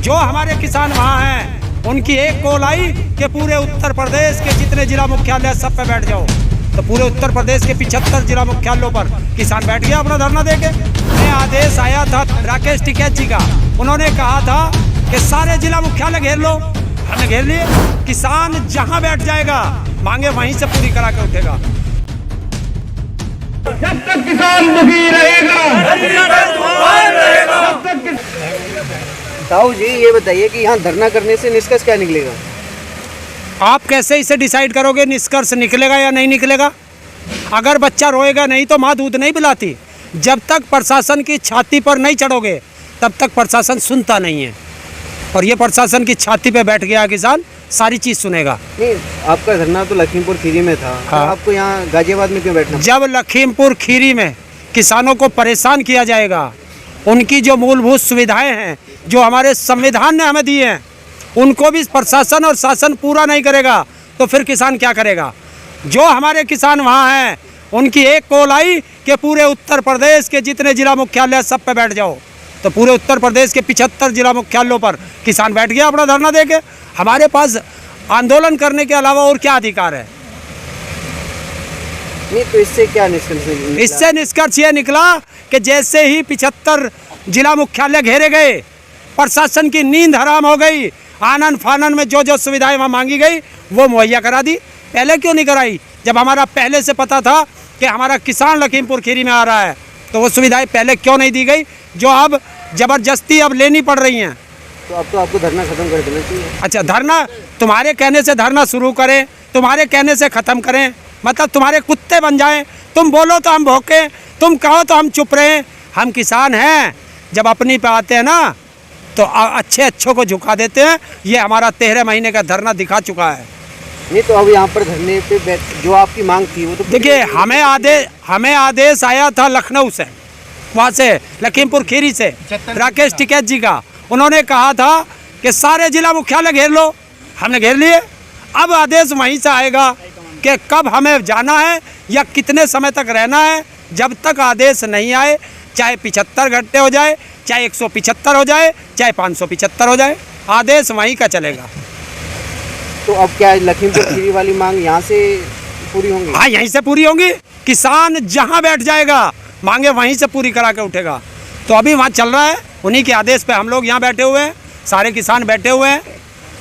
जो हमारे किसान वहाँ हैं उनकी एक कॉल आई कि पूरे उत्तर प्रदेश के जितने जिला मुख्यालय सब पे बैठ जाओ। तो पूरे उत्तर प्रदेश के 75 जिला मुख्यालयों पर किसान बैठ गया अपना धरना देके। मैं आदेश आया था राकेश टिकैत जी का, उन्होंने कहा था कि सारे जिला मुख्यालय घेर लो। हमने घेर लिए। किसान जहाँ बैठ जाएगा मांगे वहीं से पूरी करा के उठेगा। जब तक किसान दुखी रहेगा, ताऊ जी ये बताइए कि यहाँ धरना करने से निष्कर्ष क्या निकलेगा? आप कैसे इसे डिसाइड करोगे निष्कर्ष निकलेगा या नहीं निकलेगा? अगर बच्चा रोएगा नहीं तो माँ दूध नहीं पिलाती। जब तक प्रशासन की छाती पर नहीं चढ़ोगे तब तक प्रशासन सुनता नहीं है। और ये प्रशासन की छाती पे बैठ गया किसान, सारी चीज़ सुनेगा। नहीं, आपका धरना तो लखीमपुर खीरी में था। हाँ। तो आपको यहाँ गाजियाबाद में क्यों बैठना? जब लखीमपुर खीरी में किसानों को परेशान किया जाएगा, उनकी जो मूलभूत सुविधाएं हैं जो हमारे संविधान ने हमें दी हैं उनको भी प्रशासन और शासन पूरा नहीं करेगा तो फिर किसान क्या करेगा? जो हमारे किसान वहाँ हैं उनकी एक कॉल आई कि पूरे उत्तर प्रदेश के जितने जिला मुख्यालय सब पे बैठ जाओ। तो पूरे उत्तर प्रदेश के 75 जिला मुख्यालयों पर किसान बैठ गया अपना धरना देके। हमारे पास आंदोलन करने के अलावा और क्या अधिकार है? नहीं, तो इससे क्या निष्कर्ष निकला? इससे निष्कर्ष ये निकला कि जैसे ही 75 जिला मुख्यालय घेरे गए, प्रशासन की नींद हराम हो गई। आनन फानन में जो जो सुविधाएं वहाँ मांगी गई वो मुहैया करा दी। पहले क्यों नहीं कराई? जब हमारा पहले से पता था कि हमारा किसान लखीमपुर खीरी में आ रहा है तो वो सुविधाएं पहले क्यों नहीं दी गई जो अब ज़बरदस्ती अब लेनी पड़ रही हैं? तो अब तो आपको धरना खत्म कर देना चाहिए। अच्छा, धरना तुम्हारे कहने से धरना शुरू करें, तुम्हारे कहने से ख़त्म करें, मतलब तुम्हारे कुत्ते बन जाएं। तुम बोलो तो हम भौंकें, तुम कहो तो हम चुप रहें। हम किसान हैं, जब अपनी पे आते हैं ना तो अच्छे अच्छों को झुका देते हैं। ये हमारा 13 महीने का धरना दिखा चुका है। नहीं, तो अब यहाँ पर धरने पे जो आपकी मांग थी वो तो देखिए, हमें आदेश आया था लखनऊ से, वहाँ से लखीमपुर खीरी से राकेश टिकैत जी का। उन्होंने कहा था कि सारे जिला मुख्यालय घेर लो। हमने घेर लिए। अब आदेश वहीं से आएगा कि कब हमें जाना है या कितने समय तक रहना है। जब तक आदेश नहीं आए, चाहे 75 घंटे हो जाए, चाहे 175 हो जाए, चाहे 575 हो जाए, आदेश वहीं का चलेगा। तो अब क्या लखीमपुर खीरी वाली मांग यहाँ से पूरी होंगी? हाँ, यहीं से पूरी होंगी। किसान जहाँ बैठ जाएगा मांगे वहीं से पूरी करा के उठेगा। तो अभी वहाँ चल रहा है, उन्हीं के आदेश पे हम लोग यहाँ बैठे हुए हैं, सारे किसान बैठे हुए हैं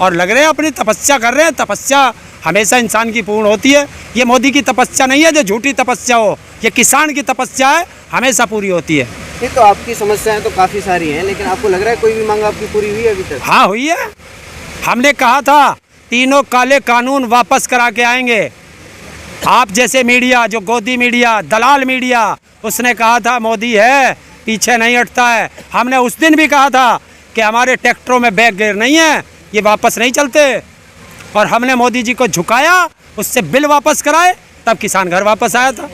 और लग रहे हैं अपनी तपस्या कर रहे हैं। तपस्या हमेशा इंसान की पूर्ण होती है। ये मोदी की तपस्या नहीं है जो झूठी तपस्या हो, ये किसान की तपस्या है, हमेशा पूरी होती है। नहीं, तो आपकी समस्याएं तो काफ़ी सारी हैं, लेकिन आपको लग रहा है कोई भी मांग आपकी पूरी हुई है अभी तक? हाँ, हुई है। हमने कहा था 3 काले कानून वापस करा के आएंगे। आप जैसे मीडिया, जो गोदी मीडिया, दलाल मीडिया, उसने कहा था मोदी है पीछे नहीं हटता है। हमने उस दिन भी कहा था कि हमारे ट्रैक्टरों में बैग गियर नहीं है, ये वापस नहीं चलते। और हमने मोदी जी को झुकाया, उससे बिल वापस कराए, तब किसान घर वापस आया था।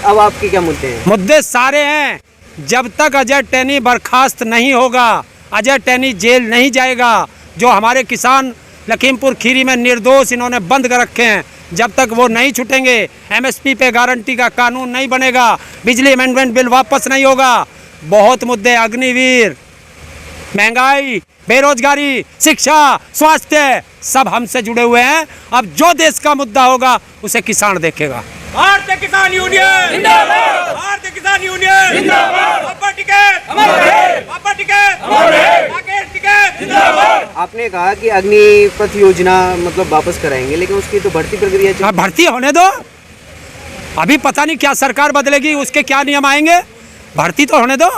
अब आपके क्या मुद्दे हैं? मुद्दे सारे हैं। जब तक अजय टैनी बर्खास्त नहीं होगा, अजय टैनी जेल नहीं जाएगा, जो हमारे किसान लखीमपुर खीरी में निर्दोष इन्होंने बंद कर रखे हैं, जब तक वो नहीं छूटेंगे, एमएसपी पे गारंटी का कानून नहीं बनेगा, बिजली अमेंडमेंट बिल वापस नहीं होगा। बहुत मुद्दे, अग्निवीर, महंगाई, बेरोजगारी, शिक्षा, स्वास्थ्य, सब हमसे जुड़े हुए हैं। अब जो देश का मुद्दा होगा उसे किसान देखेगा। भारतीय किसान यूनियन जिंदाबाद, भारतीय किसान यूनियन जिंदाबाद, पापा टिकैत हमारे, पापा टिकैत हमारे, राकेश टिकैत जिंदाबाद। आपने कहा कि अग्निपथ योजना मतलब वापस कराएंगे, लेकिन उसकी तो भर्ती प्रक्रिया हाँ, भर्ती होने दो। अभी पता नहीं क्या सरकार बदलेगी, उसके क्या नियम आएंगे, भर्ती तो होने दो।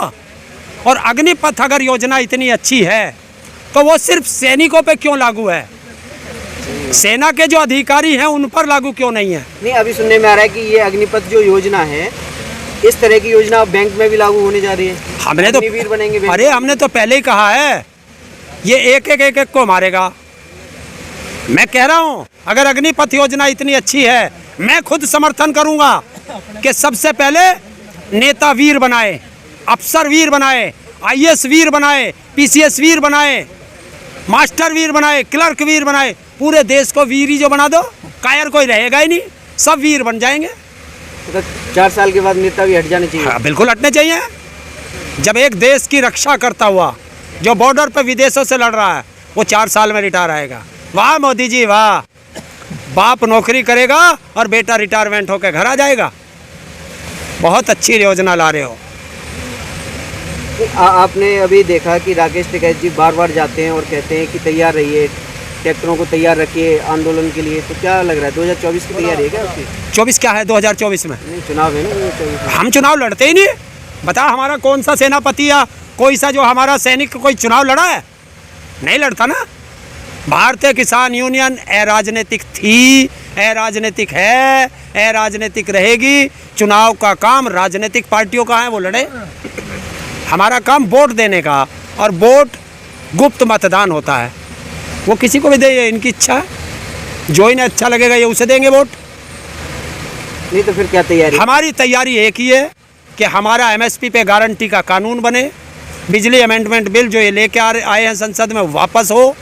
और अग्निपथ अगर योजना इतनी अच्छी है तो वो सिर्फ सैनिकों पे क्यों लागू है? सेना के जो अधिकारी हैं उन पर लागू क्यों नहीं है? नहीं, अभी सुनने में आ रहा है कि ये अग्निपथ जो योजना है, इस तरह की योजना अब बैंक में भी लागू होने जा रही है। हमने तो अग्निवीर बनेंगे बैंक अरे हमने तो पहले ही कहा है, ये एक को मारेगा। मैं कह रहा हूँ अगर अग्निपथ योजना इतनी अच्छी है, मैं खुद समर्थन करूँगा कि सबसे पहले नेता वीर बनाए, अफसर वीर बनाए, IAS वीर बनाए, PCS वीर बनाए, मास्टर वीर बनाए, क्लर्क वीर बनाए। पूरे देश को वीर ही जो बना दो, कायर कोई रहेगा ही नहीं, सब वीर बन जाएंगे। तो 4 साल के बाद नेता भी हट जाने चाहिए। हाँ, बिल्कुल हटने चाहिए। जब एक देश की रक्षा करता हुआ जो बॉर्डर पे विदेशों से लड़ रहा है वो 4 साल में रिटायर आएगा। वाह मोदी जी वाह, बाप नौकरी करेगा और बेटा रिटायरमेंट होकर घर आ जाएगा। बहुत अच्छी योजना ला रहे हो। आपने अभी देखा कि राकेश टिकैत जी बार बार जाते हैं और कहते हैं कि तैयार रहिए, ट्रैक्टरों को तैयार रखिए आंदोलन के लिए। तो क्या लग रहा है 2024 की तैयारी है क्या आपकी? 24 क्या है 2024 में? नहीं, चुनाव है ना 2024 में। हम चुनाव लड़ते ही नहीं। बता हमारा कौन सा सेनापति या कोई सा जो हमारा सैनिक कोई चुनाव लड़ा है? नहीं लड़ता ना। भारतीय किसान यूनियन अराजनीतिक थी, अराजनीतिक है, अराजनीतिक रहेगी। चुनाव का काम राजनीतिक पार्टियों का है, वो लड़े। हमारा काम वोट देने का, और वोट गुप्त मतदान होता है। वो किसी को भी दे, ये इनकी इच्छा है। जो इन्हें अच्छा लगेगा ये उसे देंगे वोट। नहीं तो फिर क्या तैयारी? हमारी तैयारी एक ही है कि हमारा एमएसपी पे गारंटी का कानून बने, बिजली अमेंडमेंट बिल जो ये लेके आए हैं संसद में वापस हो,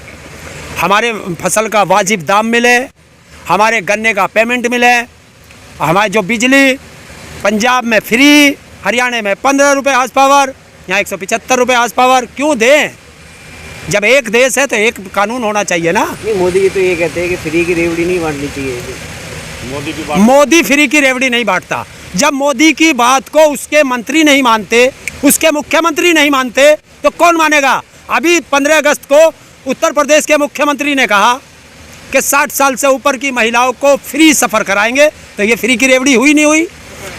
हमारे फसल का वाजिब दाम मिले, हमारे गन्ने का पेमेंट मिले, हमारी जो बिजली पंजाब में फ्री, हरियाणा में 15 रुपये हाउस पावर, यहाँ 175 रुपये हाउस पावर क्यों दें? जब एक देश है तो एक कानून होना चाहिए ना। नहीं, मोदी जी तो ये कहते हैं कि फ्री की रेवड़ी नहीं बांटनी चाहिए। मोदी फ्री की रेवड़ी नहीं बांटता। जब मोदी की बात को उसके मंत्री नहीं मानते, उसके मुख्यमंत्री नहीं मानते, तो कौन मानेगा? अभी 15 अगस्त को उत्तर प्रदेश के मुख्यमंत्री ने कहा कि 60 साल से ऊपर की महिलाओं को फ्री सफ़र कराएंगे। तो ये फ्री की रेवड़ी हुई नहीं हुई?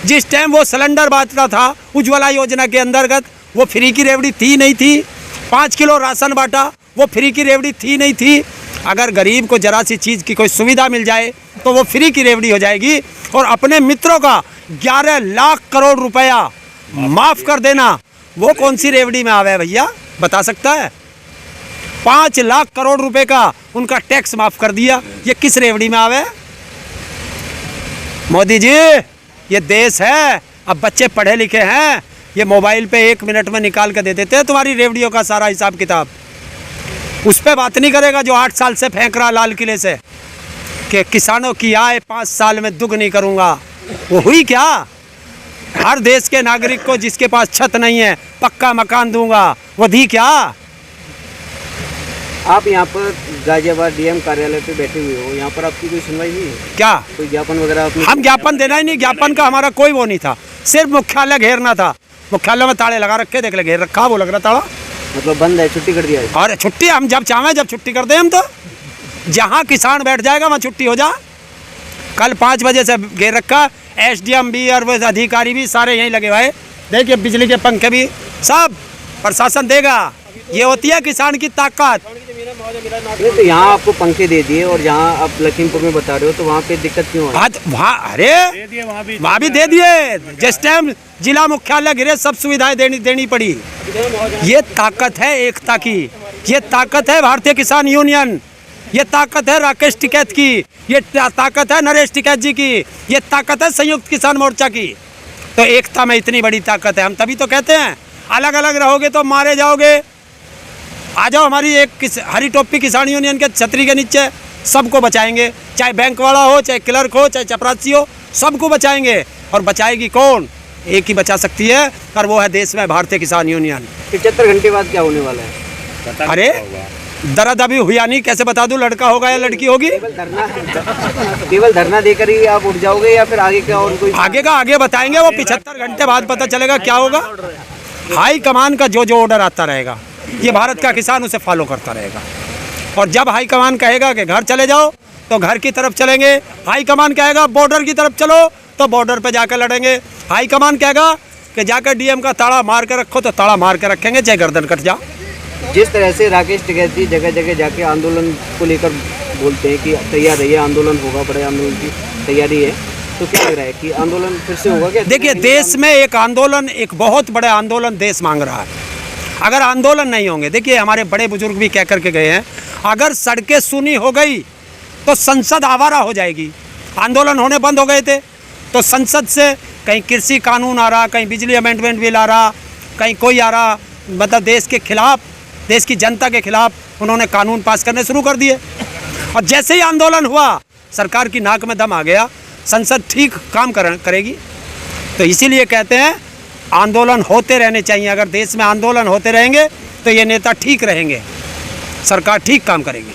जिस टाइम वो सिलेंडर बांटता था उज्ज्वला योजना के अंतर्गत, वो फ्री की रेवड़ी थी नहीं थी? 5 किलो राशन बांटा, वो फ्री की रेवड़ी थी नहीं थी? अगर गरीब को जरा सी चीज़ की कोई सुविधा मिल जाए तो वो फ्री की रेवड़ी हो जाएगी। और अपने मित्रों का 11 लाख करोड़ रुपया माफ़ कर देना, वो कौन सी रेवड़ी में आवे भैया? बता सकता है? 5 लाख करोड़ रुपए का उनका टैक्स माफ़ कर दिया, ये किस रेवड़ी में आवे? मोदी जी ये देश है, अब बच्चे पढ़े लिखे हैं, ये मोबाइल पे 1 मिनट में निकाल के दे देते हैं तुम्हारी रेवड़ियों का सारा हिसाब किताब। उस पर बात नहीं करेगा जो 8 साल से फेंक रहा लाल किले से कि किसानों की आय 5 साल में दुगनी करूंगा। वो हुई क्या? हर देश के नागरिक को जिसके पास छत नहीं है पक्का मकान दूंगा, वो दी क्या? आप यहाँ पर गाजियाबाद डीएम कार्यालय पे बैठे हुए हो, यहाँ पर आपकी कोई सुनवाई नहीं है क्या? कोई ज्ञापन वगैरह आपने? हम ज्ञापन देना ही नहीं, ज्ञापन का हमारा कोई वो नहीं था, सिर्फ मुख्यालय घेरना था। मुख्यालय में ताले लगा रखे, देख ले घेर रखा, वो लग रहा ताला। मतलब बंद है, छुट्टी कर दिया है? और छुट्टी हम जब चाहें जब छुट्टी कर दें हम तो। जहाँ किसान बैठ जाएगा वहाँ छुट्टी हो जा। कल 5 बजे से घेर रखा, एसडीएम भी और वो अधिकारी भी सारे यहीं लगे हुए। देखिए बिजली के पंखे भी सब प्रशासन देगा। ये होती है किसान की ताकत। नहीं तो यहाँ आपको पंखे दे दिए और जहाँ आप लखीमपुर में बता रहे हो तो वहाँ पे दिक्कत क्यों है? आज वहाँ अरे वहाँ भी दे दिए। जिस टाइम जिला मुख्यालय गिरे सब सुविधाएं देनी पड़ी। ये ताकत है एकता की, ये ताकत है भारतीय किसान यूनियन, ये ताकत है राकेश टिकैत की, ये ताकत है नरेश टिकैत जी की, ये ताकत है संयुक्त किसान मोर्चा की। तो एकता में इतनी बड़ी ताकत है। हम तभी तो कहते हैं अलग अलग रहोगे तो मारे जाओगे। आ जाओ हमारी एक हरी टोपी किसान यूनियन के छतरी के नीचे, सबको बचाएंगे। चाहे बैंक वाला हो, चाहे क्लर्क हो, चाहे चपरासी हो, सबको बचाएंगे। और बचाएगी कौन? एक ही बचा सकती है, और वो है देश में भारतीय किसान यूनियन। 75 घंटे बाद क्या होने वाला है? अरे दर्द अभी हुआ नहीं, कैसे बता दूं लड़का होगा या लड़की होगी? केवल धरना देकर ही आप उठ जाओगे या फिर आगे क्या और कोई? आगे का आगे बताएंगे, वो 75 घंटे बाद पता चलेगा क्या होगा। हाई कमान का जो ऑर्डर आता रहेगा, ये भारत का किसान उसे फॉलो करता रहेगा। और जब हाई कमान कहेगा कि घर चले जाओ तो घर की तरफ चलेंगे। हाई कमान कहेगा बॉर्डर की तरफ चलो तो बॉर्डर पे जाकर लड़ेंगे। हाई कमान कहेगा कि जाकर डीएम का ताला मार के रखो तो ताला मार के रखेंगे, चाहे गर्दन कट जा। जिस तरह से राकेश टिकैत जी जगह जगह जाके आंदोलन को लेकर बोलते हैं कि तैयार रहिए, आंदोलन होगा, बड़े आंदोलन की तैयारी है, तो क्या लग रहा है कि आंदोलन फिर से होगा क्या? देखिए देश में एक आंदोलन, एक बहुत बड़ा आंदोलन देश मांग रहा है। अगर आंदोलन नहीं होंगे, देखिए हमारे बड़े बुजुर्ग भी कह करके गए हैं, अगर सड़कें सुनी हो गई तो संसद आवारा हो जाएगी। आंदोलन होने बंद हो गए थे तो संसद से कहीं कृषि कानून आ रहा, कहीं बिजली अमेंडमेंट बिल आ रहा, कहीं कोई आ रहा, मतलब देश के खिलाफ, देश की जनता के खिलाफ उन्होंने कानून पास करने शुरू कर दिए। और जैसे ही आंदोलन हुआ सरकार की नाक में दम आ गया, संसद ठीक काम करेगी। तो इसीलिए कहते हैं आंदोलन होते रहने चाहिए। अगर देश में आंदोलन होते रहेंगे तो ये नेता ठीक रहेंगे, सरकार ठीक काम करेगी।